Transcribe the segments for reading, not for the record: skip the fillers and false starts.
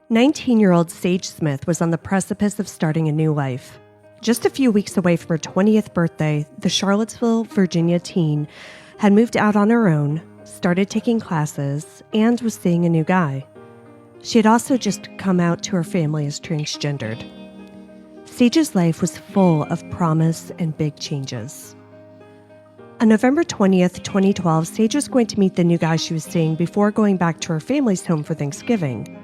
19-year-old Sage Smith was on the precipice of starting a new life. Just a few weeks away from her 20th birthday, the Charlottesville, Virginia teen had moved out on her own, started taking classes, and was seeing a new guy. She had also just come out to her family as transgendered. Sage's life was full of promise and big changes. On November 20th, 2012, Sage was going to meet the new guy she was seeing before going back to her family's home for Thanksgiving.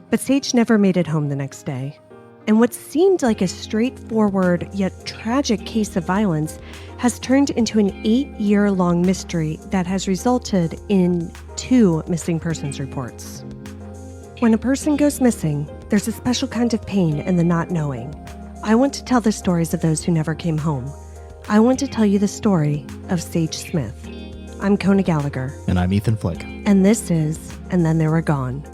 But Sage never made it home the next day. And what seemed like a straightforward yet tragic case of violence has turned into an 8-year-long mystery that has resulted in 2 missing persons reports. When a person goes missing, there's a special kind of pain in the not knowing. I want to tell the stories of those who never came home. I want to tell you the story of Sage Smith. I'm Kona Gallagher. And I'm Ethan Flick. And this is And Then They Were Gone.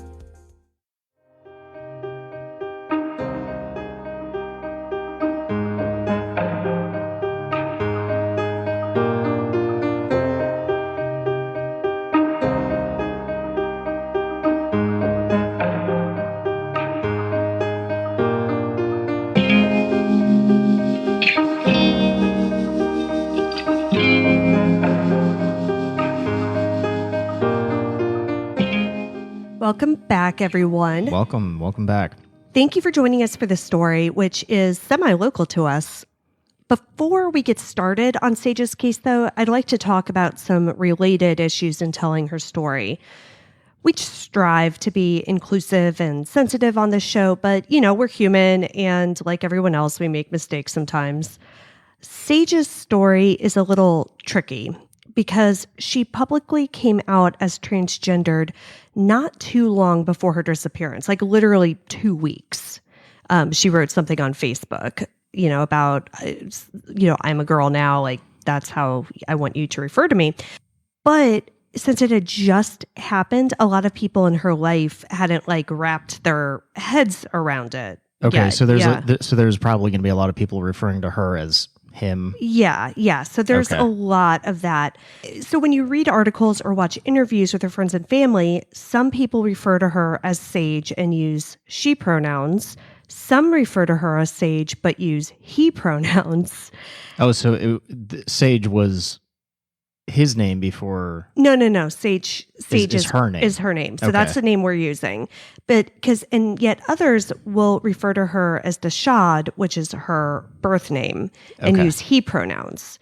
Welcome back, everyone. Welcome back. Thank you for joining us for this story, which is semi-local to us. Before we get started on Sage's case, though, I'd like to talk about some related issues in telling her story. We strive to be inclusive and sensitive on this show, but, we're human, and like everyone else, we make mistakes sometimes. Sage's story is a little tricky because she publicly came out as transgendered not too long before her disappearance, like literally 2 weeks. She wrote something on Facebook, about, I'm a girl now, like that's how I want you to refer to me. But since it had just happened, a lot of people in her life hadn't wrapped their heads around it. Okay, yet. so there's probably going to be a lot of people referring to her as him. Yeah. So there's a lot of that. So when you read articles or watch interviews with her friends and family, some people refer to her as Sage and use she pronouns. Some refer to her as Sage but use he pronouns. Oh, so Sage was his name before? No. Sage is her name. Is her name. So that's the name we're using. And yet others will refer to her as Dashad, which is her birth name, and use he pronouns.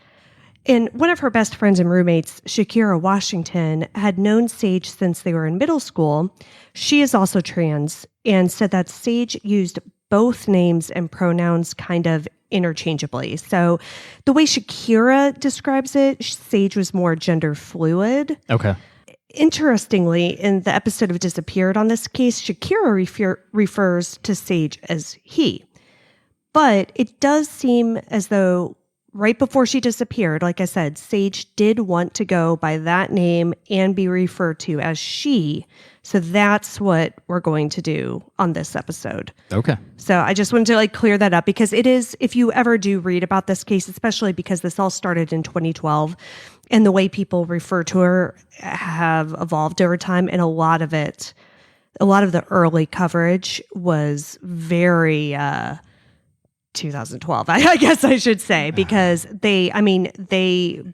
And one of her best friends and roommates, Shakira Washington, had known Sage since they were in middle school. She is also trans and said that Sage used both names and pronouns kind of interchangeably. So the way Shakira describes it, Sage was more gender fluid. Okay. Interestingly, in the episode of Disappeared on this case, Shakira refers to Sage as he. But it does seem as though right before she disappeared, like I said, Sage did want to go by that name and be referred to as she. So that's what we're going to do on this episode. Okay. So I just wanted to clear that up because it is, if you ever do read about this case, especially because this all started in 2012 and the way people refer to her have evolved over time. And a lot of the early coverage was very, 2012, I guess I should say, because they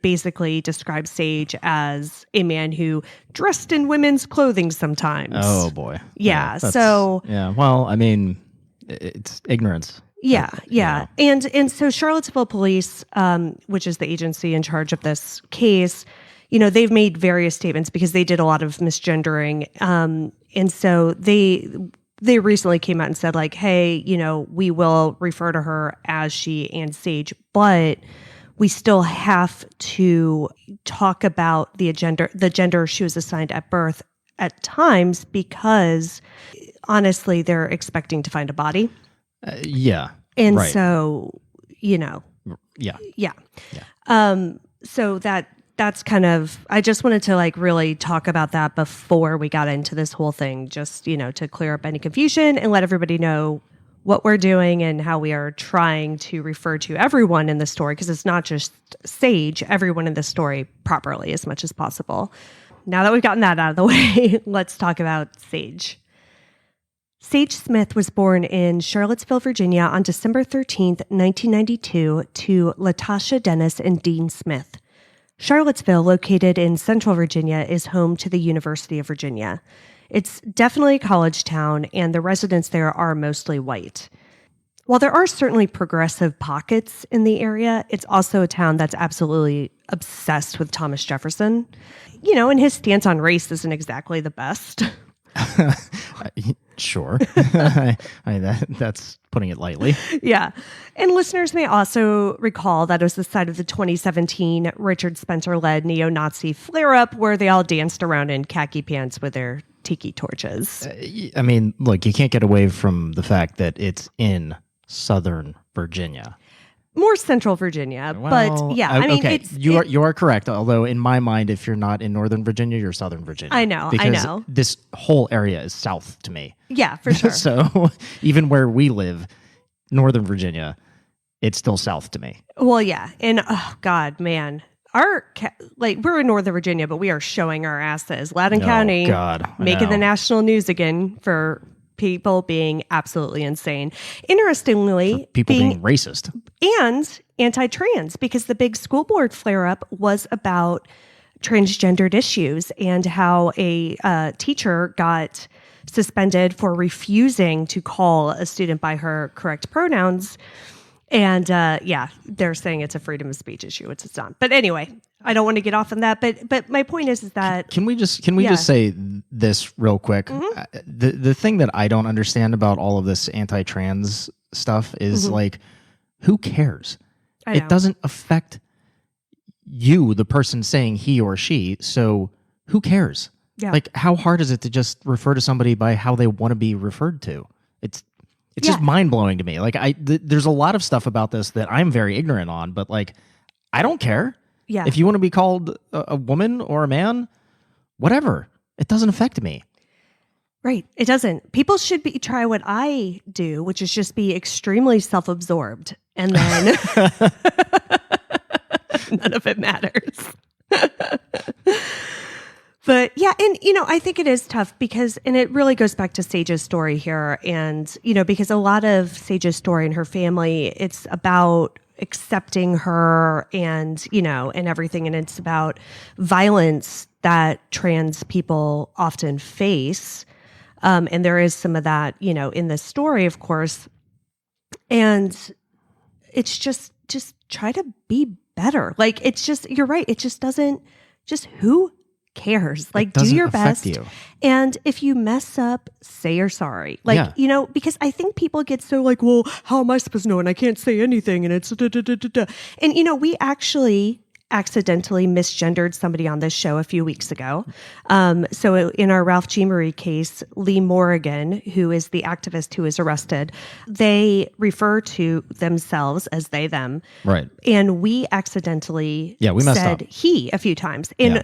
basically describe Sage as a man who dressed in women's clothing sometimes. Oh boy. Yeah. Well, it's ignorance. Yeah. And so Charlottesville Police, which is the agency in charge of this case, they've made various statements because they did a lot of misgendering. And so they recently came out and said hey, we will refer to her as she and Sage, but we still have to talk about the gender she was assigned at birth at times because honestly, they're expecting to find a body. Yeah. And right. So, Yeah. So that's kind of, I just wanted to really talk about that before we got into this whole thing, just, to clear up any confusion and let everybody know what we're doing and how we are trying to refer to everyone in the story, because it's not just Sage, everyone in the story properly as much as possible. Now that we've gotten that out of the way, let's talk about Sage. Sage Smith was born in Charlottesville, Virginia on December 13th, 1992 to Latasha Dennis and Dean Smith. Charlottesville, located in central Virginia, is home to the University of Virginia. It's definitely a college town, and the residents there are mostly white. While there are certainly progressive pockets in the area, it's also a town that's absolutely obsessed with Thomas Jefferson. And his stance on race isn't exactly the best. Sure. That's putting it lightly. Yeah. And listeners may also recall that it was the site of the 2017 Richard Spencer-led neo-Nazi flare-up where they all danced around in khaki pants with their tiki torches. I mean, look, you can't get away from the fact that it's in Southern Virginia. More Central Virginia, but yeah, okay. You are correct. Although in my mind, if you're not in Northern Virginia, you're Southern Virginia. I know. This whole area is south to me. Yeah, for sure. So even where we live, Northern Virginia, it's still south to me. Well, yeah, and oh God, man, we're in Northern Virginia, but we are showing our asses. Loudoun County, making the national news again for people being absolutely insane. Interestingly, for people being racist and anti-trans, because the big school board flare-up was about transgendered issues and how a teacher got suspended for refusing to call a student by her correct pronouns. And they're saying it's a freedom of speech issue, which it's not. But anyway, I don't want to get off on that. But my point is that can we just say this real quick? Mm-hmm. The thing that I don't understand about all of this anti-trans stuff is like, who cares? It doesn't affect you, the person saying he or she. So who cares? Yeah. Like, how hard is it to just refer to somebody by how they want to be referred to? It's just mind-blowing to me. Like, there's a lot of stuff about this that I'm very ignorant on, but like, I don't care. Yeah. If you want to be called a woman or a man, whatever. It doesn't affect me. Right. It doesn't. People should try what I do, which is just be extremely self-absorbed. And then none of it matters. But yeah, and I think it is tough because, and it really goes back to Sage's story here. And, because a lot of Sage's story and her family, it's about accepting her and, and everything. And it's about violence that trans people often face. And there is some of that, in this story, of course. And it's just try to be better. Like, it's just, you're right. It just doesn't, who cares? Like, do your best. And if you mess up, say you're sorry. Like, because I think people get so like, well, how am I supposed to know? And I can't say anything. And it's And, we actually accidentally misgendered somebody on this show a few weeks ago. So in our Ralph G. Marie case, Lee Morrigan, who is the activist who was arrested, they refer to themselves as they, them. Right. And we accidentally we messed said up. He a few times. And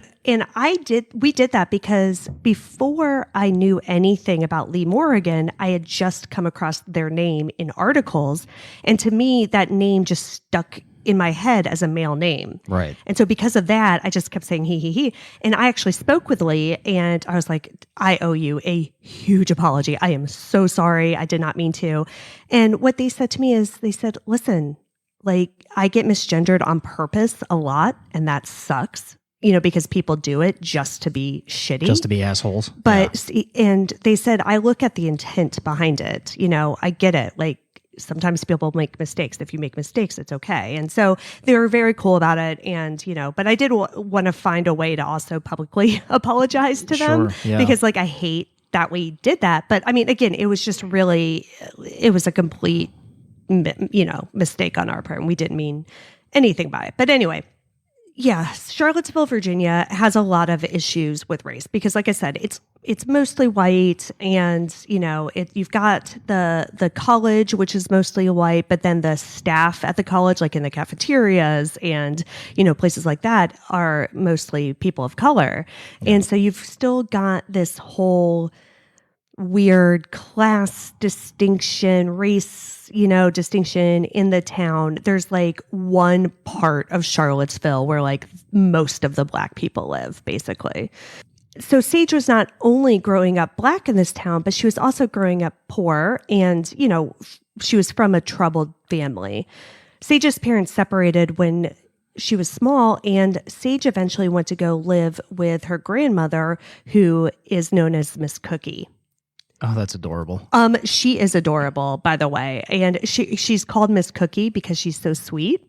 we did that because before I knew anything about Lee Morrigan, I had just come across their name in articles. And to me, that name just stuck in my head as a male name. Right. And so because of that, I just kept saying he. And I actually spoke with Lee and I was like, I owe you a huge apology. I am so sorry. I did not mean to. And what they said to me is they said, listen, like, I get misgendered on purpose a lot and that sucks, because people do it just to be shitty. Just to be assholes. But, and they said, I look at the intent behind it. I get it. Like, sometimes people make mistakes. If you make mistakes, it's okay. And so they were very cool about it. And, but I did want to find a way to also publicly apologize to them because I hate that we did that. But I mean, again, it was just really, it was a complete, mistake on our part. And we didn't mean anything by it. But anyway, Charlottesville, Virginia has a lot of issues with race because, like I said, it's mostly white, and you've got the college, which is mostly white, but then the staff at the college, like in the cafeterias and places like that, are mostly people of color, and so you've still got this whole weird class distinction, race, distinction in the town. There's like one part of Charlottesville where like most of the Black people live, basically. So Sage was not only growing up Black in this town, but she was also growing up poor, and, she was from a troubled family. Sage's parents separated when she was small, and Sage eventually went to go live with her grandmother, who is known as Miss Cookie. Oh, that's adorable. She is adorable, by the way, and she's called Miss Cookie because she's so sweet.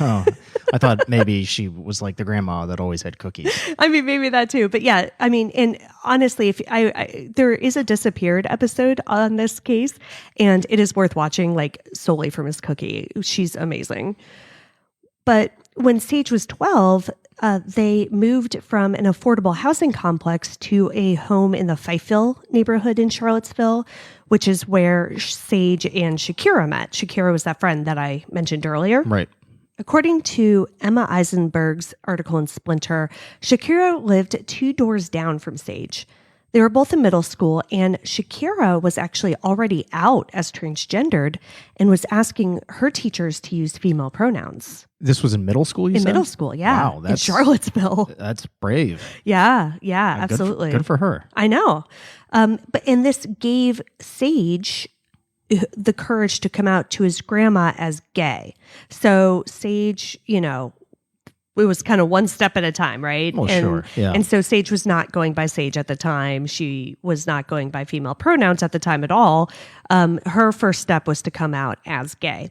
Oh, I thought maybe she was like the grandma that always had cookies. I mean, maybe that too. But yeah, I mean, and honestly, if there is a disappeared episode on this case, and it is worth watching, like, solely for Miss Cookie. She's amazing. But when Sage was 12, they moved from an affordable housing complex to a home in the Fifeville neighborhood in Charlottesville, which is where Sage and Shakira met. Shakira was that friend that I mentioned earlier. Right. According to Emma Eisenberg's article in Splinter, Shakira lived 2 doors down from Sage. They were both in middle school, and Shakira was actually already out as transgendered and was asking her teachers to use female pronouns. This was in middle school, you said? In middle school, yeah. Wow, in Charlottesville. That's brave. Yeah, absolutely. Good for her. I know. And this gave Sage the courage to come out to his grandma as gay. So Sage, it was kind of one step at a time, right? Well, sure. Yeah. And so Sage was not going by Sage at the time. She was not going by female pronouns at the time at all. Her first step was to come out as gay.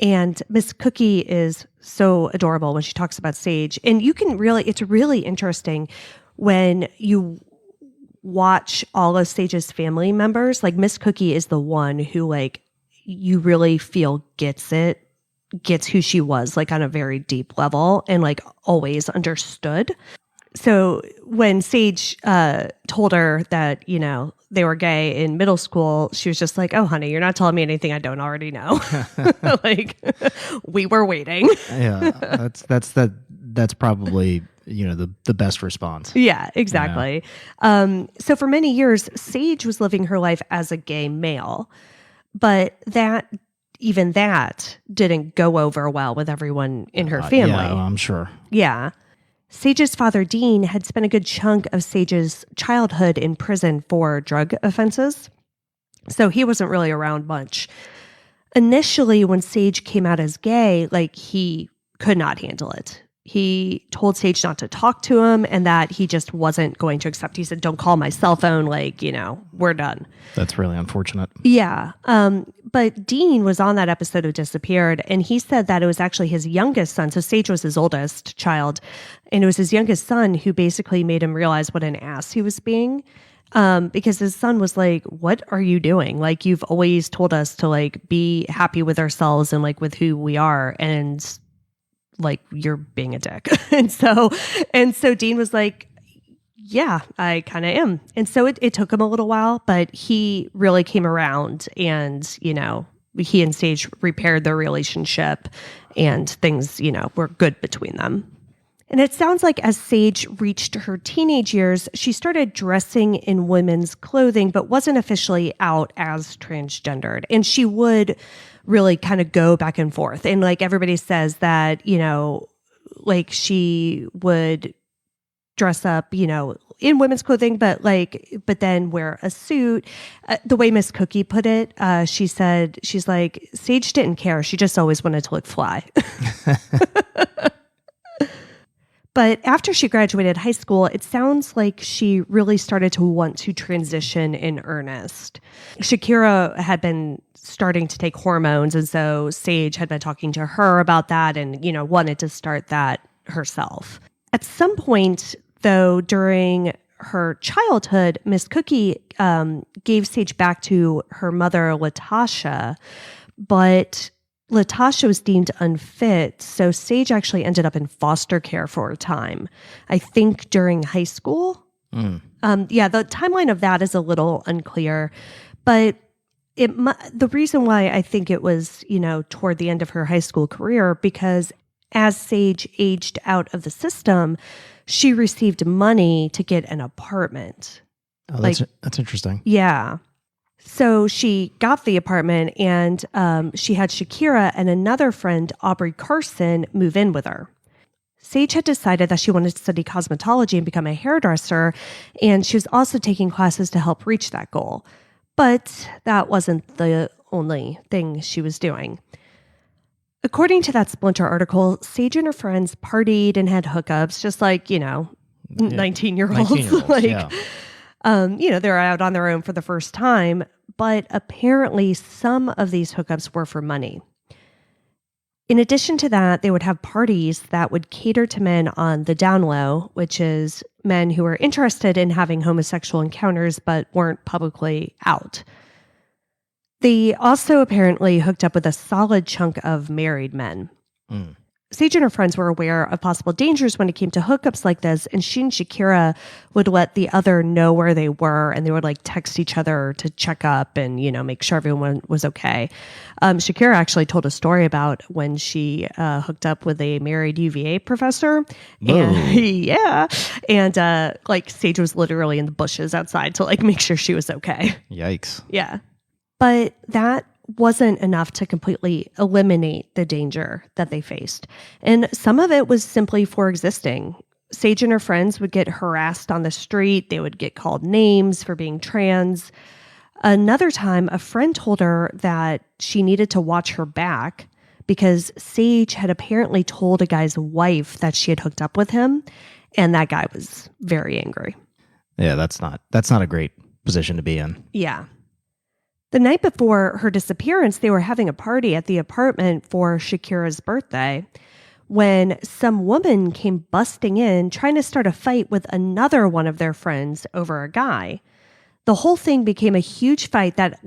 And Miss Cookie is so adorable when she talks about Sage. And it's really interesting when you watch all of Sage's family members. Like, Miss Cookie is the one who, like, you really feel gets who she was, like, on a very deep level, and, like, always understood. So when Sage told her that, they were gay in middle school, she was just like, "Oh, honey, you're not telling me anything I don't already know." Like, we were waiting. Yeah, that's probably the best response. Yeah, exactly. Yeah. So for many years, Sage was living her life as a gay male, but even that didn't go over well with everyone in her family. Yeah, I'm sure. Yeah. Sage's father, Dean, had spent a good chunk of Sage's childhood in prison for drug offenses, so he wasn't really around much. Initially, when Sage came out as gay, like, he could not handle it. He told Sage not to talk to him and that he just wasn't going to accept. He said, "Don't call my cell phone. Like, we're done." That's really unfortunate. Yeah. But Dean was on that episode of Disappeared, and he said that it was actually his youngest son. So Sage was his oldest child, and it was his youngest son who basically made him realize what an ass he was being. Because his son was like, "What are you doing? Like, you've always told us to, like, be happy with ourselves and, like, with who we are. And, like, you're being a dick." And so Dean was like, "Yeah, I kind of am." And so it took him a little while, but he really came around, and, he and Sage repaired their relationship, and things, were good between them. And it sounds like as Sage reached her teenage years, she started dressing in women's clothing, but wasn't officially out as transgendered. And she would really kind of go back and forth. And, like, everybody says that, like, she would dress up, in women's clothing, but then wear a suit. The way Miss Cookie put it, she's like, Sage didn't care. She just always wanted to look fly. But after she graduated high school, it sounds like she really started to want to transition in earnest. Shakira had been starting to take hormones, and so Sage had been talking to her about that and, wanted to start that herself. At some point, though, during her childhood, Miss Cookie gave Sage back to her mother, Latasha, but Latasha was deemed unfit, so Sage actually ended up in foster care for a time, I think during high school. The timeline of that is a little unclear, but the reason why I think it was, toward the end of her high school career, because as Sage aged out of the system, she received money to get an apartment. Oh, that's interesting. Yeah. So she got the apartment, and she had Shakira and another friend, Aubrey Carson, move in with her. Sage had decided that she wanted to study cosmetology and become a hairdresser, and she was also taking classes to help reach that goal. But that wasn't the only thing she was doing. According to that Splinter article, Sage and her friends partied and had hookups, just like, 19-year-olds. 19-year-olds, yeah. They're out on their own for the first time, but apparently some of these hookups were for money. In addition to that, they would have parties that would cater to men on the down low, which is men who were interested in having homosexual encounters but weren't publicly out. They also apparently hooked up with a solid chunk of married men. Sage and her friends were aware of possible dangers when it came to hookups like this, and she and Shakira would let the other know where they were, and they would text each other to check up and, make sure everyone was okay. Shakira actually told a story about when she hooked up with a married UVA professor. And Sage was literally in the bushes outside to make sure she was okay. Yikes. Yeah. But that wasn't enough to completely eliminate the danger that they faced. And some of it was simply for existing. Sage and her friends would get harassed on the street. They would get called names for being trans. Another time, a friend told her that she needed to watch her back because Sage had apparently told a guy's wife that she had hooked up with him, and that guy was very angry. Yeah, that's not a great position to be in. Yeah. The night before her disappearance, they were having a party at the apartment for Shakira's birthday when some woman came busting in trying to start a fight with another one of their friends over a guy. The whole thing became a huge fight that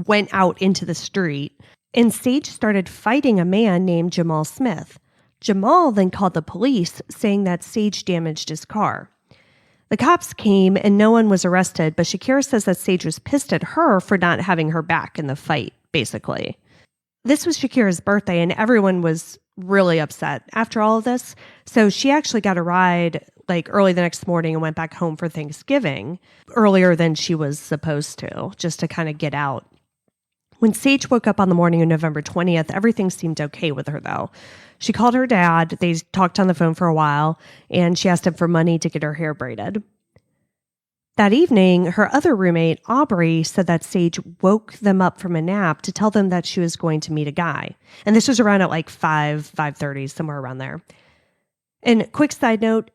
went out into the street, and Sage started fighting a man named Jamal Smith. Jamal then called the police, saying that Sage damaged his car. The cops came and no one was arrested, but Shakira says that Sage was pissed at her for not having her back in the fight, basically. This was Shakira's birthday and everyone was really upset after all of this. So she actually got a ride early the next morning and went back home for Thanksgiving earlier than she was supposed to, just to kind of get out. When Sage woke up on the morning of November 20th, everything seemed okay with her, though. She called her dad, they talked on the phone for a while, and she asked him for money to get her hair braided. That evening, her other roommate, Aubrey, said that Sage woke them up from a nap to tell them that she was going to meet a guy. And this was around at 5:30, somewhere around there. And quick side note,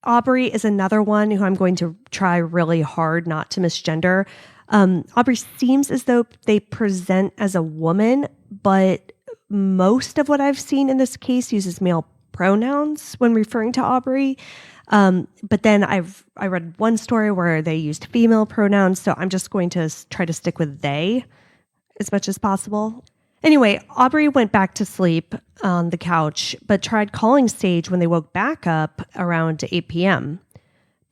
Aubrey is another one who I'm going to try really hard not to misgender. Aubrey seems as though they present as a woman, but most of what I've seen in this case uses male pronouns when referring to Aubrey. But then I read one story where they used female pronouns, so I'm just going to try to stick with they as much as possible. Anyway, Aubrey went back to sleep on the couch, but tried calling Sage when they woke back up around 8 p.m.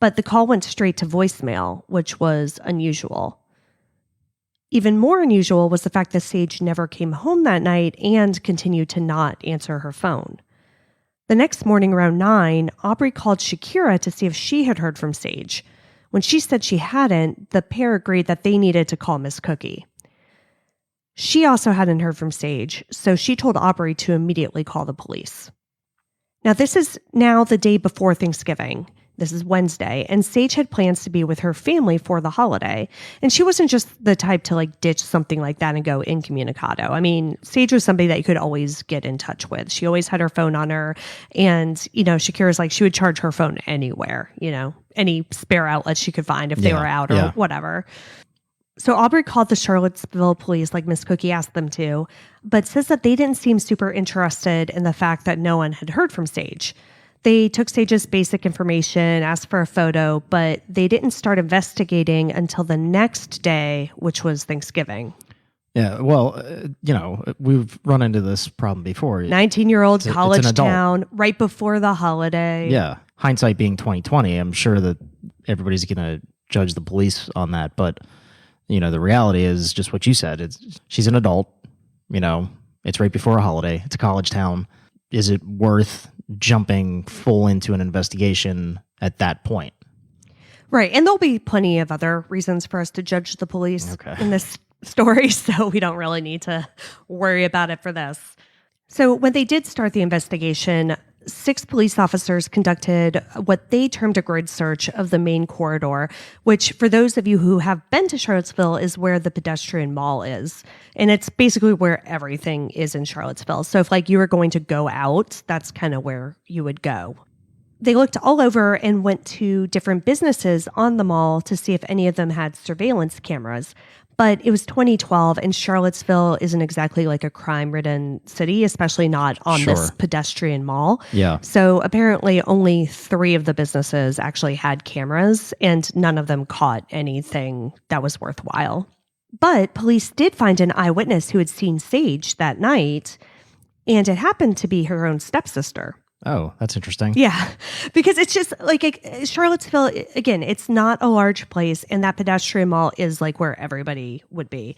But the call went straight to voicemail, which was unusual. Even more unusual was the fact that Sage never came home that night and continued to not answer her phone. The next morning around 9, Aubrey called Shakira to see if she had heard from Sage. When she said she hadn't, the pair agreed that they needed to call Miss Cookie. She also hadn't heard from Sage, so she told Aubrey to immediately call the police. Now, this is now the day before Thanksgiving. This is Wednesday, and Sage had plans to be with her family for the holiday. And she wasn't just the type to ditch something like that and go incommunicado. I mean, Sage was somebody that you could always get in touch with. She always had her phone on her. And, Shakira's she would charge her phone anywhere, any spare outlet she could find if they were out or whatever. So Aubrey called the Charlottesville police like Miss Cookie asked them to, but says that they didn't seem super interested in the fact that no one had heard from Sage. They took Sage's basic information, asked for a photo, but they didn't start investigating until the next day, which was Thanksgiving. Yeah, well, we've run into this problem before. 19-year-old college town, right before the holiday. Yeah, hindsight being 2020, I'm sure that everybody's going to judge the police on that, but the reality is just what you said. She's an adult, it's right before a holiday. It's a college town. Is it worth jumping full into an investigation at that point? Right. And there'll be plenty of other reasons for us to judge the police in this story, so we don't really need to worry about it for this. So when they did start the investigation, 6 police officers conducted what they termed a grid search of the main corridor, which, for those of you who have been to Charlottesville, is where the pedestrian mall is. And it's basically where everything is in Charlottesville. So if you were going to go out, that's kind of where you would go. They looked all over and went to different businesses on the mall to see if any of them had surveillance cameras. But it was 2012, and Charlottesville isn't exactly a crime-ridden city, especially not on this pedestrian mall. Yeah. So apparently only 3 of the businesses actually had cameras, and none of them caught anything that was worthwhile. But police did find an eyewitness who had seen Sage that night, and it happened to be her own stepsister. Oh, that's interesting. Yeah, because it's just Charlottesville, again, it's not a large place, and that pedestrian mall is where everybody would be.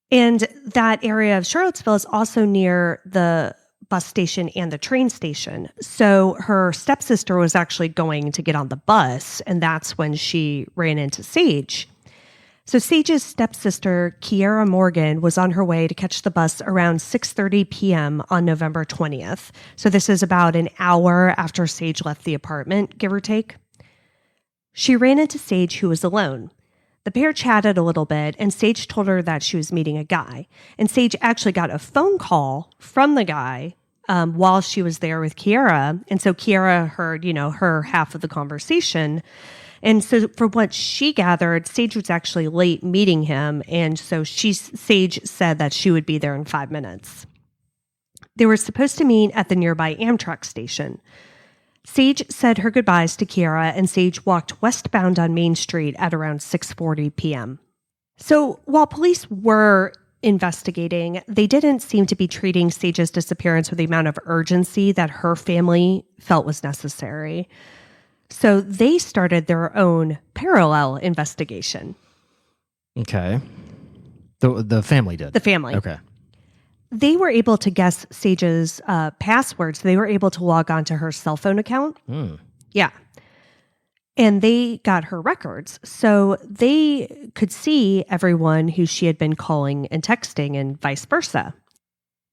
And that area of Charlottesville is also near the bus station and the train station. So her stepsister was actually going to get on the bus, and that's when she ran into Sage. So Sage's stepsister, Kiera Morgan, was on her way to catch the bus around 6:30 p.m. on November 20th. So this is about an hour after Sage left the apartment, give or take. She ran into Sage, who was alone. The pair chatted a little bit, and Sage told her that she was meeting a guy. And Sage actually got a phone call from the guy while she was there with Kiera. And so Kiera heard, her half of the conversation. And so from what she gathered, Sage was actually late meeting him. And so Sage said that she would be there in 5 minutes. They were supposed to meet at the nearby Amtrak station. Sage said her goodbyes to Kiera, and Sage walked westbound on Main Street at around 6:40 p.m. So while police were investigating, they didn't seem to be treating Sage's disappearance with the amount of urgency that her family felt was necessary. So they started their own parallel investigation. Okay. The family did? The family. Okay. They were able to guess Sage's passwords. They were able to log onto her cell phone account. Yeah. And they got her records. So they could see everyone who she had been calling and texting and vice versa.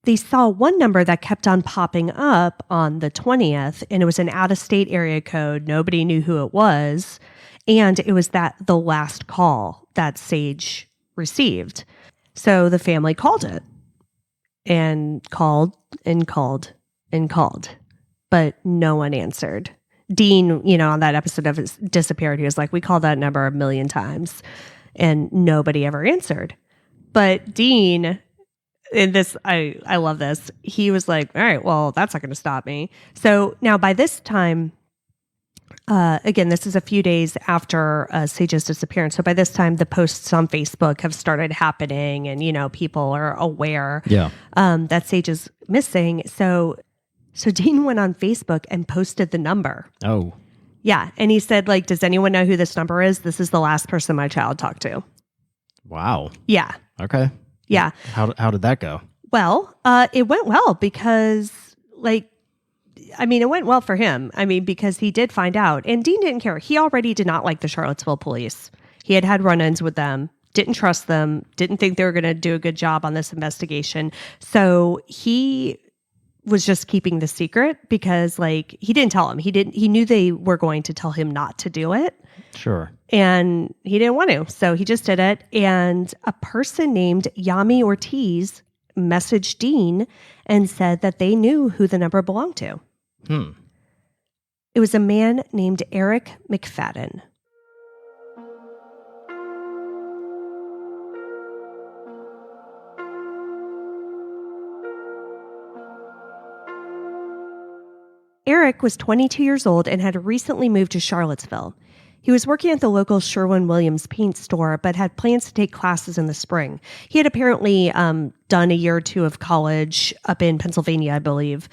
They saw one number that kept on popping up on the 20th, and it was an out-of-state area code. Nobody knew who it was, and it was the last call that Sage received. So the family called it, and called and called and called, but no one answered. Dean, on that episode of Disappeared, he was like, we called that number 1 million times, and nobody ever answered. But Dean... And this, I love this. He was like, all right, well, that's not going to stop me. So now by this time, again, this is a few days after Sage's disappearance. So by this time, the posts on Facebook have started happening, and, people are aware that Sage is missing. So Dean went on Facebook and posted the number. Oh. Yeah. And he said, does anyone know who this number is? This is the last person my child talked to. Wow. Yeah. Okay. Yeah. How did that go? Well, it went well because, it went well for him. Because he did find out. And Dean didn't care. He already did not like the Charlottesville police. He had had run-ins with them, didn't trust them, didn't think they were going to do a good job on this investigation. So he was just keeping the secret because, he didn't tell him. He knew they were going to tell him not to do it. Sure. And he didn't want to, so he just did it. And a person named Yami Ortiz messaged Dean and said that they knew who the number belonged to. It was a man named Eric McFadden. Eric was 22 years old and had recently moved to Charlottesville. He was working at the local Sherwin-Williams paint store, but had plans to take classes in the spring. He had apparently done a year or two of college up in Pennsylvania, I believe,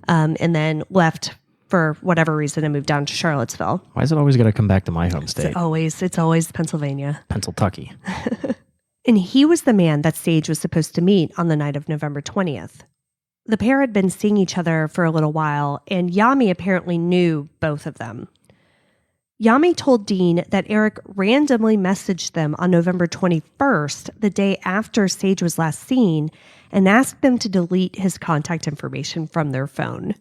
and then left for whatever reason and moved down to Charlottesville. Why is it always got to come back to my home state? It's always Pennsylvania. Pennsylvania. And he was the man that Sage was supposed to meet on the night of November 20th. The pair had been seeing each other for a little while, and Yami apparently knew both of them. Yami told Dean that Eric randomly messaged them on November 21st, the day after Sage was last seen, and asked them to delete his contact information from their phone.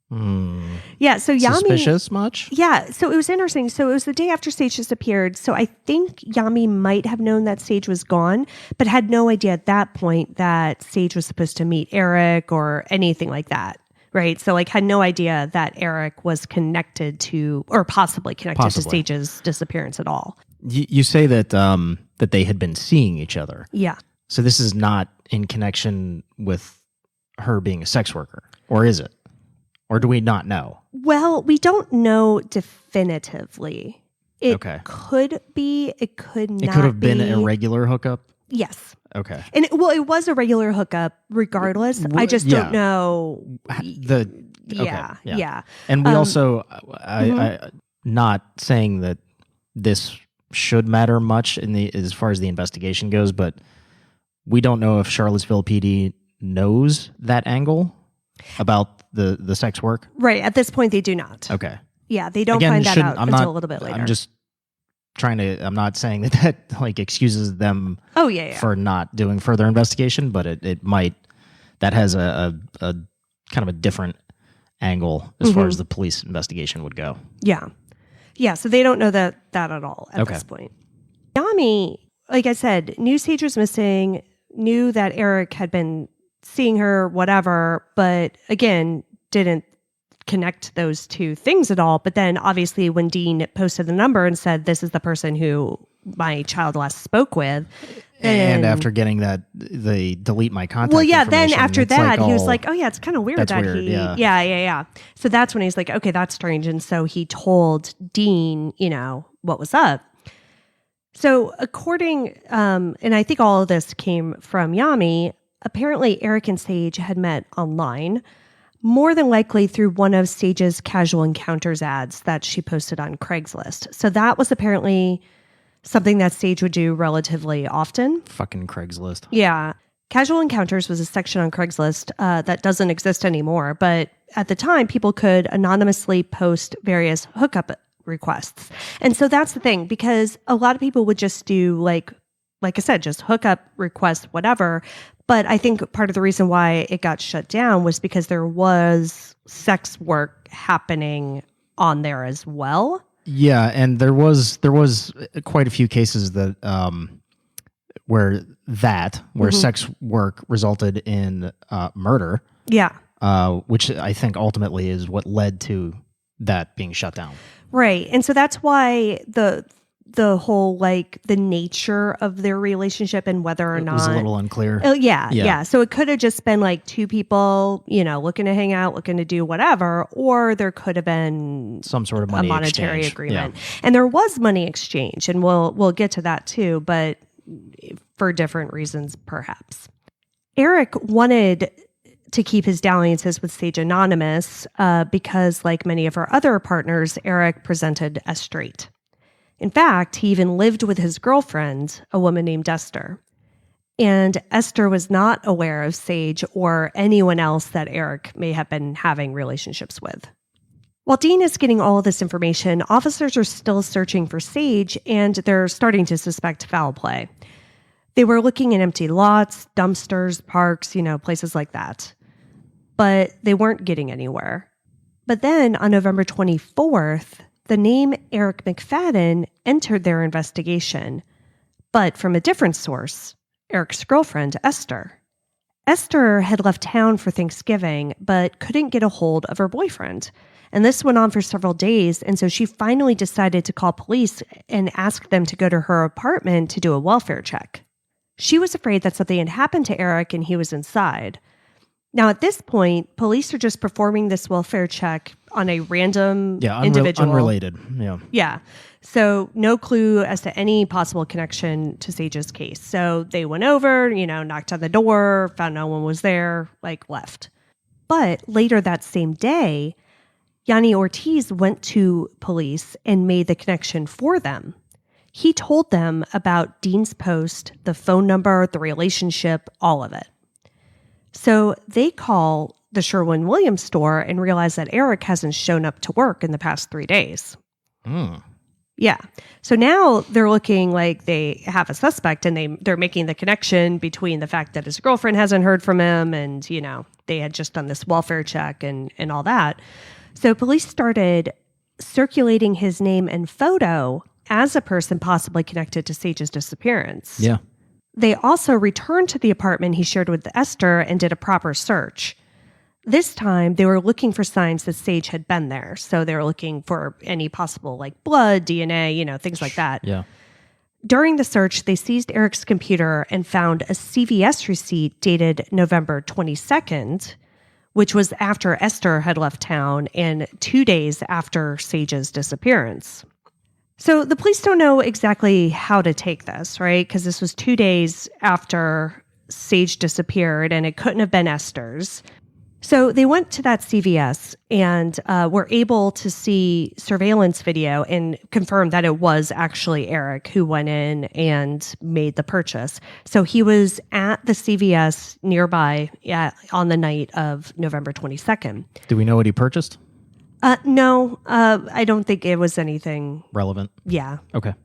Yeah, so Yami... Suspicious much? Yeah, so it was interesting. So it was the day after Sage disappeared. So I think Yami might have known that Sage was gone, but had no idea at that point that Sage was supposed to meet Eric or anything like that. Right. So like had no idea that Eric was connected to or possibly connected to Sage's disappearance at all. You say that that they had been seeing each other. Yeah. So this is not in connection with her being a sex worker, or is it? Or do we not know? Well, we don't know definitively. It could be, it could not be. It could have been a regular hookup? Yes. Okay. And it was a regular hookup regardless. I just don't know. Yeah. And we also, I not saying that this should matter much as far as the investigation goes, but we don't know if Charlottesville PD knows that angle about the sex work. Right. At this point, they do not. Okay. Yeah, they don't find that out until a little bit later. I'm just I'm not saying that like excuses them for not doing further investigation, but it might, that has a kind of a different angle as far as the police investigation would go. Yeah. Yeah, so they don't know that at all at this point. Yami, like I said, knew Sage was missing, knew that Eric had been seeing her, whatever, but again, didn't connect those two things at all. But then obviously when Dean posted the number and said, this is the person who my child last spoke with. And after getting that, they delete my contact Well, yeah, then information. after that, he was like, oh yeah, it's kind of weird that weird, he, yeah. So that's when he's like, okay, that's strange. And so he told Dean, what was up. So according, and I think all of this came from Yami, apparently Eric and Sage had met online, more than likely through one of Sage's casual encounters ads that she posted on Craigslist. So that was apparently something that Sage would do relatively often. Fucking Craigslist. Yeah. Casual encounters was a section on Craigslist that doesn't exist anymore. But at the time, people could anonymously post various hookup requests. And so that's the thing, because a lot of people would just do like I said, just hookup requests, whatever. But I think part of the reason why it got shut down was because there was sex work happening on there as well. Yeah, and there was quite a few cases that where sex work resulted in murder. Yeah. Which I think ultimately is what led to that being shut down. Right. And so that's why the whole the nature of their relationship and whether or not was a little unclear. Yeah. So it could have just been two people, looking to hang out, looking to do whatever, or there could have been some sort of money monetary exchange. agreement. Yeah. And there was money exchange, and we'll get to that too, but for different reasons perhaps. Eric wanted to keep his dalliances with Sage anonymous because, like many of her other partners, Eric presented as straight. In fact, he even lived with his girlfriend, a woman named Esther. And Esther was not aware of Sage or anyone else that Eric may have been having relationships with. While Dean is getting all of this information, officers are still searching for Sage, and they're starting to suspect foul play. They were looking in empty lots, dumpsters, parks, places like that. But they weren't getting anywhere. But then on November 24th, the name Eric McFadden entered their investigation, but from a different source, Eric's girlfriend, Esther. Esther had left town for Thanksgiving, but couldn't get a hold of her boyfriend. And this went on for several days, and so she finally decided to call police and ask them to go to her apartment to do a welfare check. She was afraid that something had happened to Eric and he was inside. Now, at this point, police are just performing this welfare check on a random individual. Unrelated. Yeah. Yeah. So no clue as to any possible connection to Sage's case. So they went over, knocked on the door, found no one was there, left. But later that same day, Yanni Ortiz went to police and made the connection for them. He told them about Dean's post, the phone number, the relationship, all of it. So they call the Sherwin-Williams store and realize that Eric hasn't shown up to work in the past 3 days. Yeah. So now they're looking like they have a suspect, and they're making the connection between the fact that his girlfriend hasn't heard from him, and, you know, they had just done this welfare check and all that. So police started circulating his name and photo as a person possibly connected to Sage's disappearance. Yeah. They also returned to the apartment he shared with Esther and did a proper search. This time, they were looking for signs that Sage had been there. So they were looking for any possible, like, blood, DNA, you know, things like that. Yeah. During the search, they seized Eric's computer and found a CVS receipt dated November 22nd, which was after Esther had left town and 2 days after Sage's disappearance. So the police don't know exactly how to take this, right? Because this was 2 days after Sage disappeared, and it couldn't have been Esther's. So they went to that CVS and were able to see surveillance video and confirm that it was actually Eric who went in and made the purchase. So he was at the CVS nearby on the night of November 22nd. Do we know what he purchased? No, I don't think it was anything relevant. Yeah. Okay.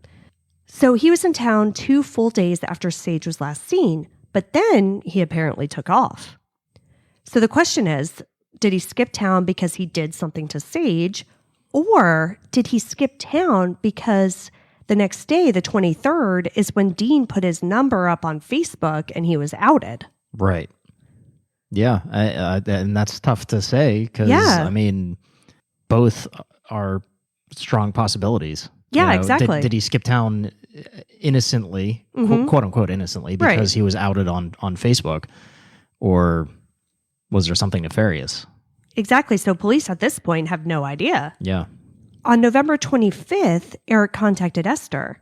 So he was in town 2 full days after Sage was last seen, but then he apparently took off. So the question is, did he skip town because he did something to Sage, or did he skip town because the next day, the 23rd, is when Dean put his number up on Facebook and he was outed? Right. Yeah. And that's tough to say because, I mean, both are strong possibilities. Yeah, you know, exactly. Did he skip town innocently, quote unquote innocently, because he was outed on Facebook, or was there something nefarious? Exactly. So police at this point have no idea. Yeah. On November 25th, Eric contacted Esther.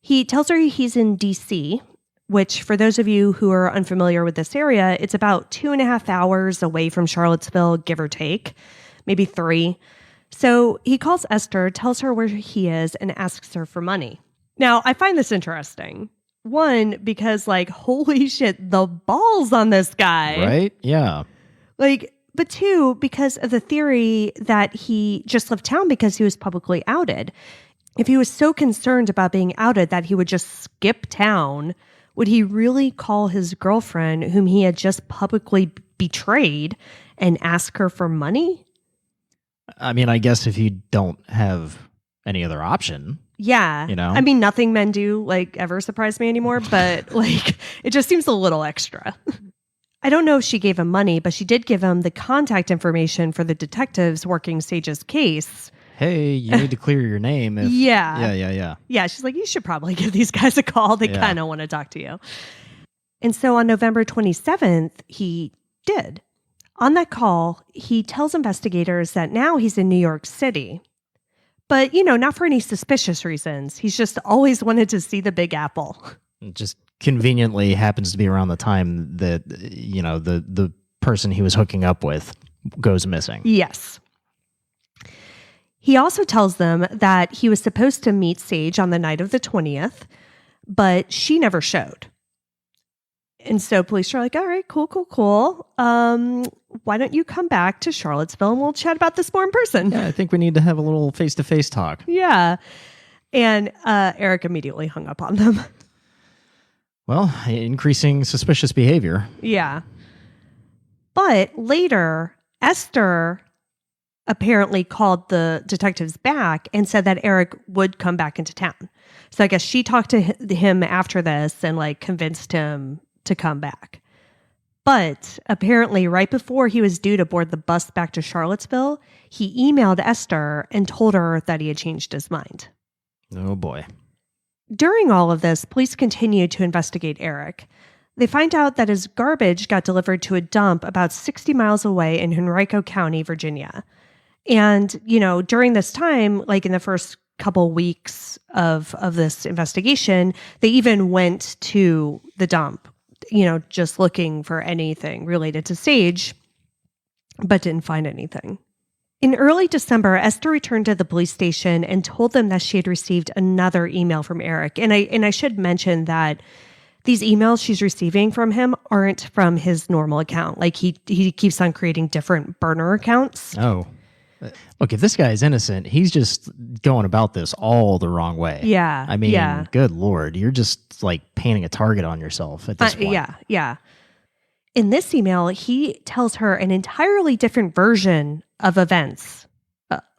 He tells her he's in D.C., which, for those of you who are unfamiliar with this area, it's about 2.5 hours away from Charlottesville, give or take, maybe 3. So he calls Esther, tells her where he is, and asks her for money. Now, I find this interesting. One, because, like, holy shit, the balls on this guy. Right? Yeah. Like, but 2, because of the theory that he just left town because he was publicly outed. If he was so concerned about being outed that he would just skip town, would he really call his girlfriend, whom he had just publicly betrayed, and ask her for money? I mean, I guess if you don't have any other option. Yeah. You know? I mean, nothing men do, like, ever surprise me anymore, but, like, it just seems a little extra. I don't know if she gave him money, but she did give him the contact information for the detectives working Sage's case. Hey, you need to clear your name. Yeah. Yeah, she's like, you should probably give these guys a call. They kind of want to talk to you. And so on November 27th, he did. On that call, he tells investigators that now he's in New York City. But, you know, not for any suspicious reasons. He's just always wanted to see the Big Apple. Just conveniently happens to be around the time that, you know, the person he was hooking up with goes missing. Yes. He also tells them that he was supposed to meet Sage on the night of the 20th, but she never showed. And so police are like, all right, cool. Why don't you come back to Charlottesville and we'll chat about this more in person? Yeah, I think we need to have a little face-to-face talk. Yeah. And Eric immediately hung up on them. Well, increasing suspicious behavior. Yeah. But later, Esther apparently called the detectives back and said that Eric would come back into town. So I guess she talked to him after this and, like, convinced him to come back. But apparently right before he was due to board the bus back to Charlottesville, he emailed Esther and told her that he had changed his mind. Oh boy. During all of this, police continued to investigate Eric. They find out that his garbage got delivered to a dump about 60 miles away in Henrico County, Virginia. And, you know, during this time, like in the first couple weeks of this investigation, they even went to the dump, you know, just looking for anything related to Sage, but didn't find anything. In early December, Esther returned to the police station and told them that she had received another email from Eric. And I should mention that these emails she's receiving from him aren't from his normal account. Like he keeps on creating different burner accounts. Oh. Look, if this guy is innocent, he's just going about this all the wrong way. Yeah. I mean, yeah. good Lord, you're just like painting a target on yourself at this point. Yeah. In this email, he tells her an entirely different version of events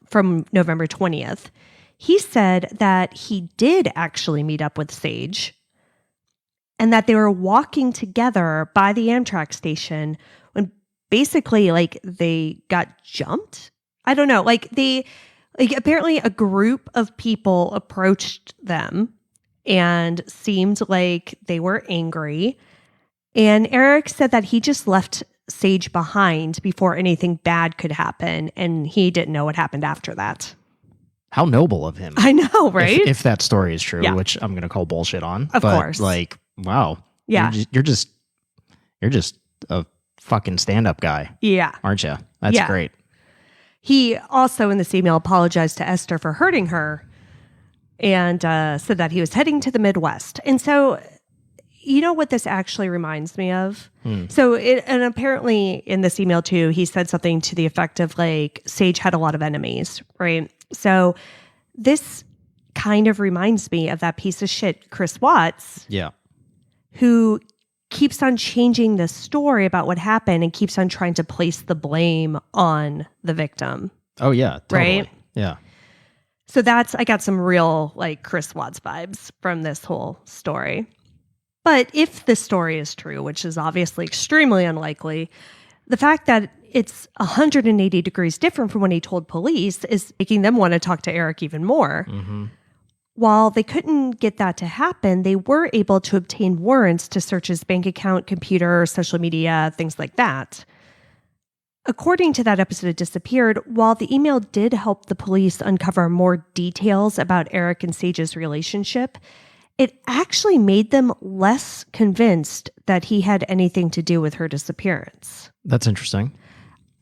from November 20th. He said that he did actually meet up with Sage and that they were walking together by the Amtrak station when basically like they got jumped. I don't know. Apparently a group of people approached them and seemed like they were angry. And Eric said that he just left Sage behind before anything bad could happen. And he didn't know what happened after that. How noble of him. I know, right? If that story is true, Yeah. which I'm going to call bullshit on. Of course. Like, wow. Yeah. You're just a fucking stand-up guy. Yeah. Aren't you? That's great. He also in this email apologized to Esther for hurting her and said that he was heading to the Midwest. And so, you know what this actually reminds me of? So, and apparently in this email too, he said something to the effect of like, Sage had a lot of enemies, right? So this kind of reminds me of that piece of shit, Chris Watts. Yeah. Who keeps on changing the story about what happened and keeps on trying to place the blame on the victim. Oh, yeah. Totally. Right? Yeah. So I got some real like Chris Watts vibes from this whole story. But if this story is true, which is obviously extremely unlikely, the fact that it's 180 degrees different from when he told police is making them want to talk to Eric even more. Mm-hmm. While they couldn't get that to happen, they were able to obtain warrants to search his bank account, computer, social media, things like that. According to that episode of Disappeared, while the email did help the police uncover more details about Eric and Sage's relationship, it actually made them less convinced that he had anything to do with her disappearance. That's interesting.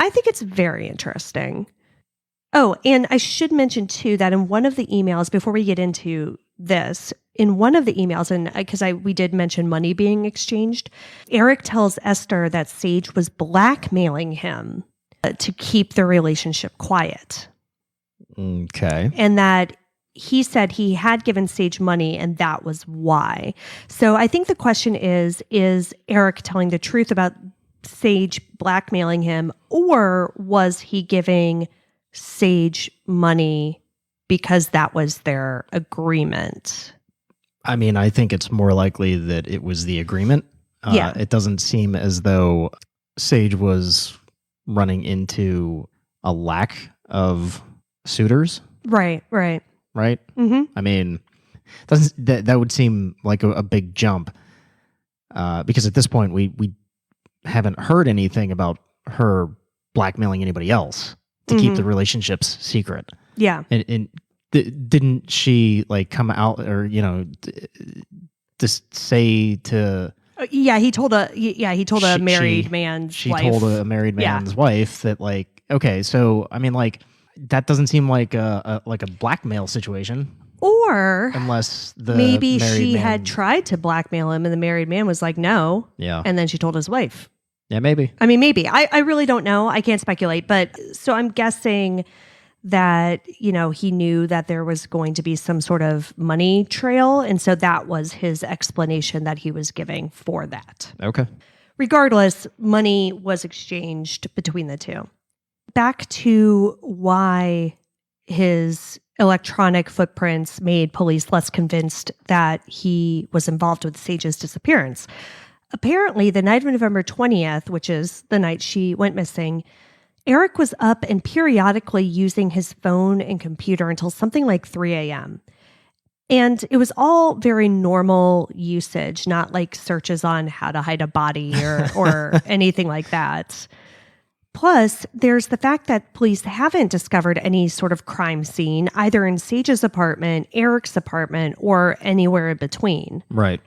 I think it's very interesting. Oh, and I should mention too that in one of the emails, before we get into this, in one of the emails, and because we did mention money being exchanged, Eric tells Esther that Sage was blackmailing him to keep their relationship quiet. Okay. And that he said he had given Sage money and that was why. So I think the question is Eric telling the truth about Sage blackmailing him, or was he giving Sage money because that was their agreement? I mean, I think it's more likely that it was the agreement. Yeah. It doesn't seem as though Sage was running into a lack of suitors. Right. Right? Mm-hmm. I mean, that would seem like a big jump because at this point we haven't heard anything about her blackmailing anybody else to keep the relationships secret. Yeah. And didn't she like come out or just say to he told a married man's she wife. told a married man's wife that like, okay, so I mean like that doesn't seem like a blackmail situation. Or unless the maybe married she man had tried to blackmail him and the married man was like, no. Yeah. And then she told his wife. Yeah, maybe. I mean, maybe. I really don't know. I can't speculate. But so I'm guessing that, he knew that there was going to be some sort of money trail. And so that was his explanation that he was giving for that. Okay. Regardless, money was exchanged between the two. Back to why his electronic footprints made police less convinced that he was involved with Sage's disappearance. Apparently, the night of November 20th, which is the night she went missing, Eric was up and periodically using his phone and computer until something like 3 a.m. And it was all very normal usage, not like searches on how to hide a body or anything like that. Plus, there's the fact that police haven't discovered any sort of crime scene, either in Sage's apartment, Eric's apartment, or anywhere in between. Right.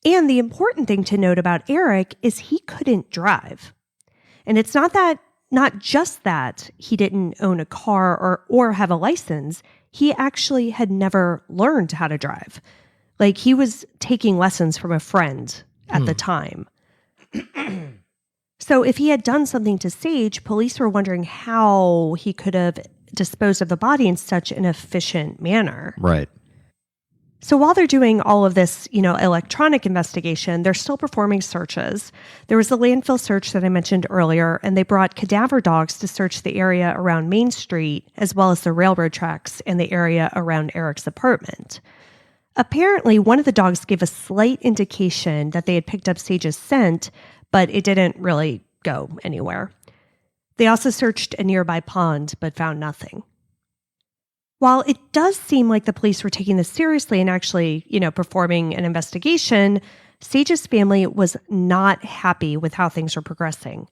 And the important thing to note about Eric is he couldn't drive. And it's not just that he didn't own a car or have a license. He actually had never learned how to drive. Like he was taking lessons from a friend at the time. So if he had done something to Sage, police were wondering how he could have disposed of the body in such an efficient manner. Right. So while they're doing all of this, electronic investigation, they're still performing searches. There was the landfill search that I mentioned earlier, and they brought cadaver dogs to search the area around Main Street, as well as the railroad tracks and the area around Eric's apartment. Apparently, one of the dogs gave a slight indication that they had picked up Sage's scent, but it didn't really go anywhere. They also searched a nearby pond, but found nothing. While it does seem like the police were taking this seriously and actually, performing an investigation, Sage's family was not happy with how things were progressing.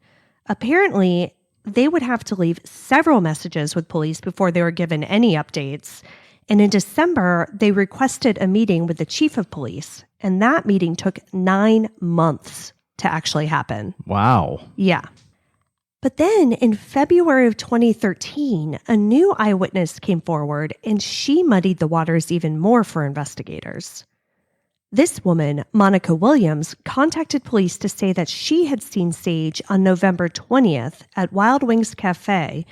Apparently, they would have to leave several messages with police before they were given any updates. And in December, they requested a meeting with the chief of police, and that meeting took 9 months to actually happen. Wow. Yeah. But then in February of 2013, a new eyewitness came forward, and she muddied the waters even more for investigators. This woman, Monica Williams, contacted police to say that she had seen Sage on November 20th at Wild Wings Cafe,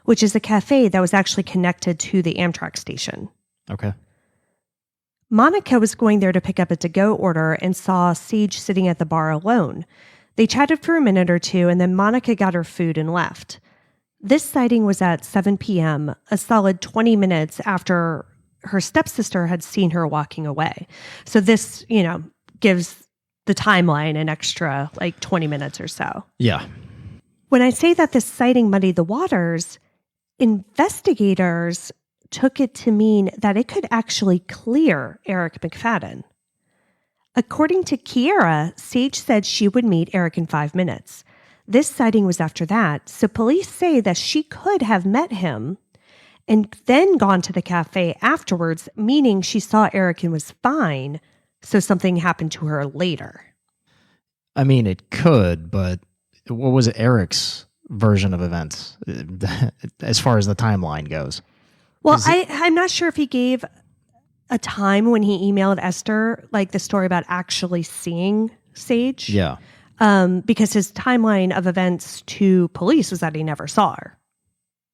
which is a cafe that was actually connected to the Amtrak station. Okay. Monica was going there to pick up a to-go order and saw Sage sitting at the bar alone. They chatted for a minute or two, and then Monica got her food and left. This sighting was at 7 p.m., a solid 20 minutes after her stepsister had seen her walking away. So this, gives the timeline an extra 20 minutes or so. Yeah. When I say that this sighting muddied the waters, investigators took it to mean that it could actually clear Eric McFadden. According to Kiera, Sage said she would meet Eric in 5 minutes. This sighting was after that, so police say that she could have met him and then gone to the cafe afterwards, meaning she saw Eric and was fine, so something happened to her later. I mean, it could, but what was Eric's version of events as far as the timeline goes? Well, I'm not sure if he gave a time when he emailed Esther, the story about actually seeing Sage. Yeah. Because his timeline of events to police was that he never saw her.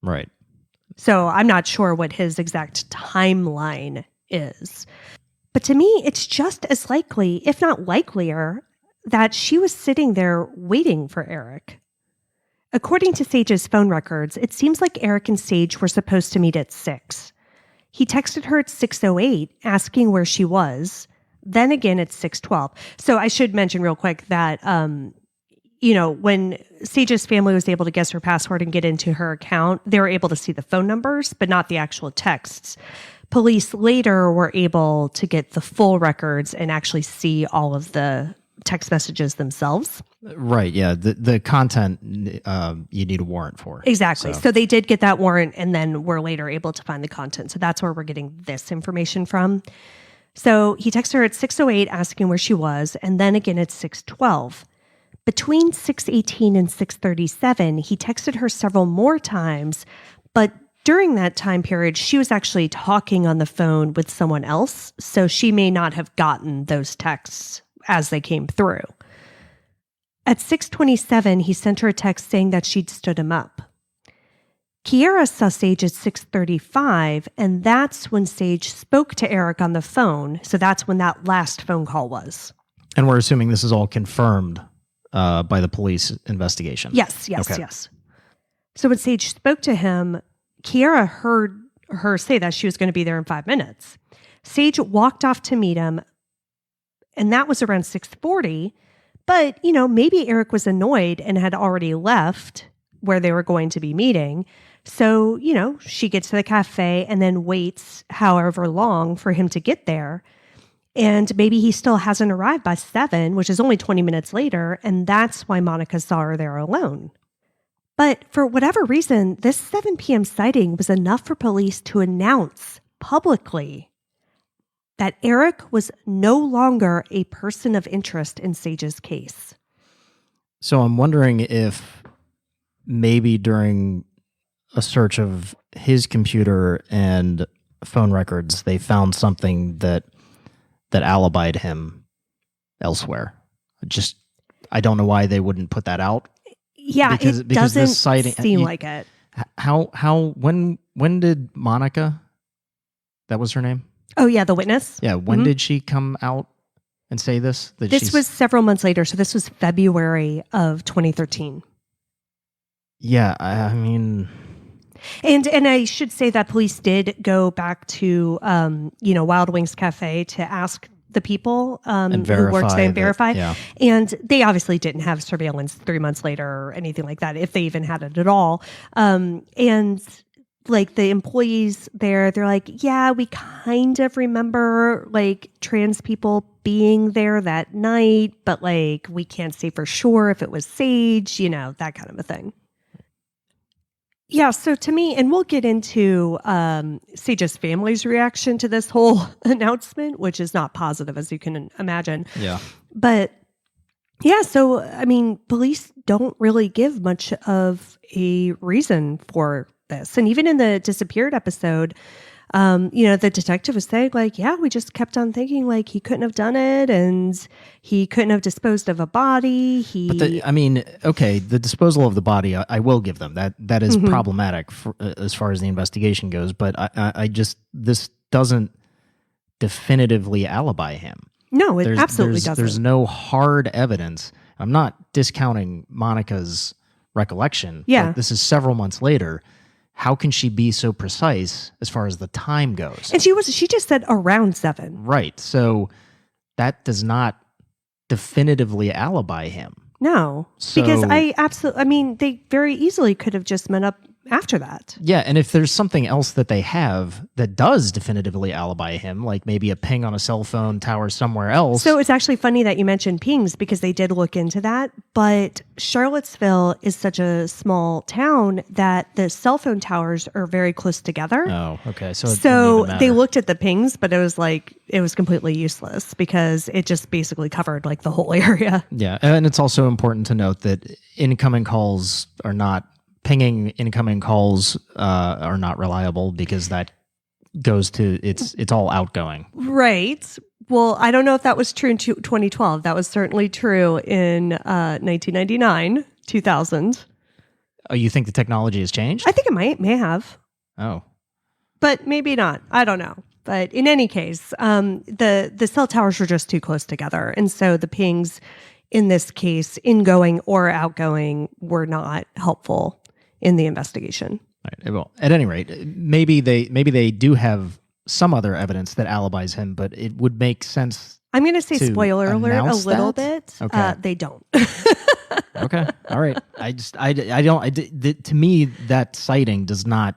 Right. So I'm not sure what his exact timeline is. But to me, it's just as likely, if not likelier, that she was sitting there waiting for Eric. According to Sage's phone records, it seems like Eric and Sage were supposed to meet at 6. He texted her at 6:08 asking where she was, then again at 6:12. So I should mention real quick that, when Sage's family was able to guess her password and get into her account, they were able to see the phone numbers, but not the actual texts. Police later were able to get the full records and actually see all of the text messages themselves. Right. Yeah. The content you need a warrant for. Exactly. So they did get that warrant and then were later able to find the content. So that's where we're getting this information from. So he texted her at 6:08 asking where she was, and then again at 6:12. Between 6:18 and 6:37, he texted her several more times, but during that time period, she was actually talking on the phone with someone else, so she may not have gotten those texts as they came through. At 6:27, he sent her a text saying that she'd stood him up. Kiera saw Sage at 6:35, and that's when Sage spoke to Eric on the phone. So that's when that last phone call was. And we're assuming this is all confirmed by the police investigation. Yes. So when Sage spoke to him, Kiera heard her say that she was going to be there in 5 minutes. Sage walked off to meet him, and that was around 6:40. But, maybe Eric was annoyed and had already left where they were going to be meeting. So, she gets to the cafe and then waits however long for him to get there. And maybe he still hasn't arrived by 7, which is only 20 minutes later. And that's why Monica saw her there alone. But for whatever reason, this 7 p.m. sighting was enough for police to announce publicly that Eric was no longer a person of interest in Sage's case. So I'm wondering if maybe during a search of his computer and phone records, they found something that alibied him elsewhere. I don't know why they wouldn't put that out. Yeah, because it doesn't this sighting seem like it. When did Monica, that was her name? Oh, yeah, the witness? Yeah, when did she come out and say this? This was several months later, so this was February of 2013. Yeah, I mean... And I should say that police did go back to, Wild Wings Cafe to ask the people who worked there and verify. Yeah. And they obviously didn't have surveillance 3 months later or anything like that, if they even had it at all. And like the employees there, they're like, yeah, we kind of remember like trans people being there that night, but like we can't say for sure if it was Sage, that kind of a thing. Yeah, so to me, and we'll get into Sage's family's reaction to this whole announcement, which is not positive, as you can imagine. Yeah. But yeah, so, I mean, police don't really give much of a reason for this. And even in the disappeared episode, the detective was saying like, yeah, we just kept on thinking like he couldn't have done it and he couldn't have disposed of a body. The disposal of the body, I will give them that is problematic as far as the investigation goes. But this doesn't definitively alibi him. No, it absolutely doesn't. There's no hard evidence. I'm not discounting Monica's recollection. Yeah. But this is several months later. How can she be so precise as far as the time goes? And she just said around 7. Right. So that does not definitively alibi him. No. Because they very easily could have just met up after that. Yeah, and if there's something else that they have that does definitively alibi him, like maybe a ping on a cell phone tower somewhere else. So it's actually funny that you mentioned pings because they did look into that, but Charlottesville is such a small town that the cell phone towers are very close together. Oh, okay. So they looked at the pings, but it was completely useless because it just basically covered like the whole area. Yeah, and it's also important to note that pinging incoming calls are not reliable because that goes to it's all outgoing. Right. Well, I don't know if that was true in 2012. That was certainly true in 1999, 2000. Oh, you think the technology has changed? I think it may have. Oh. But maybe not. I don't know. But in any case, the cell towers were just too close together. And so the pings in this case, ingoing or outgoing, were not helpful in the investigation. Right. Well, at any rate, maybe they do have some other evidence that alibis him, but it would make sense. I'm going to say spoiler alert a little bit. Okay. They don't. Okay. All right. To me, that sighting does not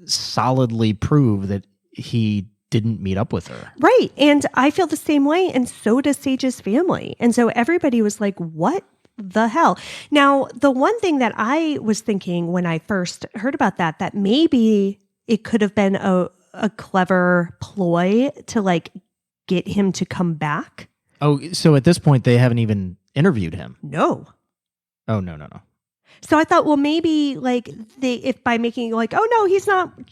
solidly prove that he didn't meet up with her. Right. And I feel the same way. And so does Sage's family. And so everybody was like, what the hell? Now, the one thing that I was thinking when I first heard about that maybe it could have been a clever ploy to like get him to come back. Oh, so at this point, they haven't even interviewed him? No. Oh, no. So I thought, well, maybe like if by making like, oh no,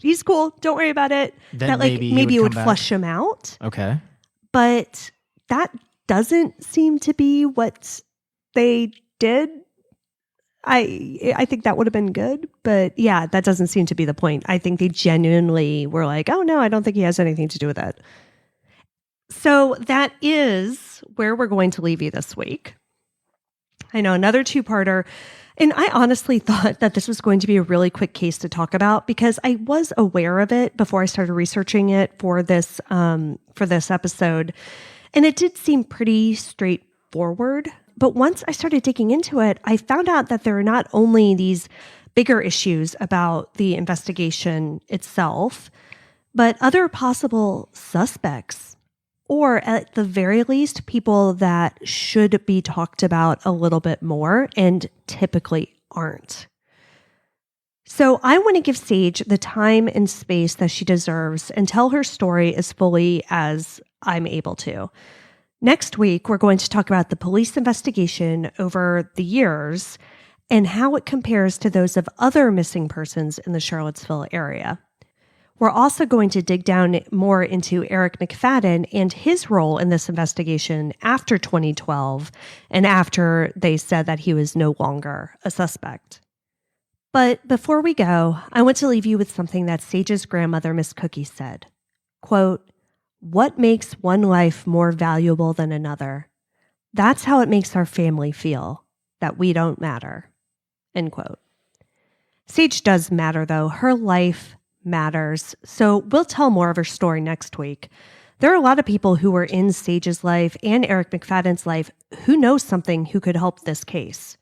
he's cool, don't worry about it. Then that like maybe it would flush him out. Okay. But that doesn't seem to be what they did. I think that would have been good, but yeah, that doesn't seem to be the point. I think they genuinely were like, oh no, I don't think he has anything to do with that. So that is where we're going to leave you this week. I know, another two-parter. And I honestly thought that this was going to be a really quick case to talk about because I was aware of it before I started researching it for this episode. And it did seem pretty straightforward. But once I started digging into it, I found out that there are not only these bigger issues about the investigation itself, but other possible suspects, or at the very least, people that should be talked about a little bit more and typically aren't. So I want to give Sage the time and space that she deserves and tell her story as fully as I'm able to. Next week, we're going to talk about the police investigation over the years and how it compares to those of other missing persons in the Charlottesville area. We're also going to dig down more into Eric McFadden and his role in this investigation after 2012 and after they said that he was no longer a suspect. But before we go, I want to leave you with something that Sage's grandmother, Miss Cookie, said. Quote, "What makes one life more valuable than another? That's how it makes our family feel, that we don't matter." End quote. Sage does matter, though. Her life matters. So we'll tell more of her story next week. There are a lot of people who were in Sage's life and Eric McFadden's life who know something who could help this case.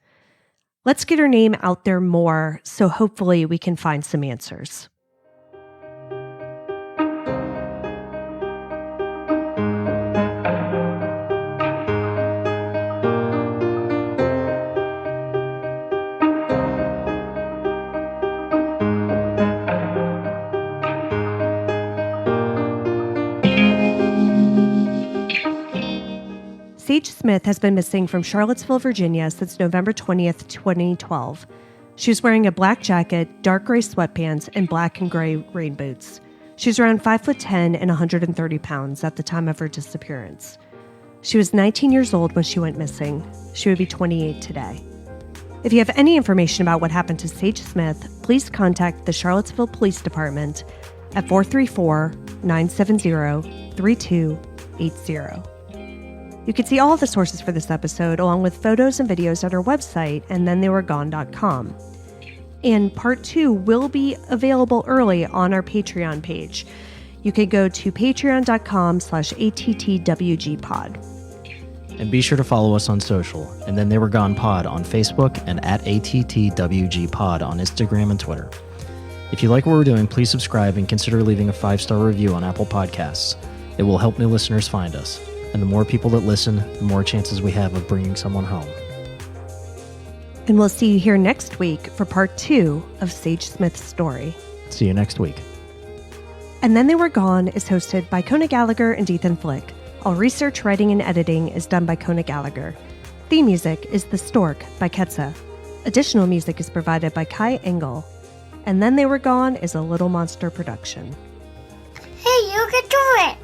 Let's get her name out there more, so hopefully we can find some answers. Sage Smith has been missing from Charlottesville, Virginia since November 20th, 2012. She was wearing a black jacket, dark gray sweatpants, and black and gray rain boots. She was around 5'10" and 130 pounds at the time of her disappearance. She was 19 years old when she went missing. She would be 28 today. If you have any information about what happened to Sage Smith, please contact the Charlottesville Police Department at 434-970-3280. You can see all the sources for this episode, along with photos and videos at our website, andthentheyweregone.com. And part 2 will be available early on our Patreon page. You can go to patreon.com/ATTWGpod. And be sure to follow us on social, and Then They Were Gone Pod on Facebook and at ATTWGpod on Instagram and Twitter. If you like what we're doing, please subscribe and consider leaving a 5-star review on Apple Podcasts. It will help new listeners find us. And the more people that listen, the more chances we have of bringing someone home. And we'll see you here next week for part 2 of Sage Smith's story. See you next week. And Then They Were Gone is hosted by Kona Gallagher and Ethan Flick. All research, writing, and editing is done by Kona Gallagher. Theme music is The Stork by Ketsa. Additional music is provided by Kai Engel. And Then They Were Gone is a Little Monster production. Hey, you can do it!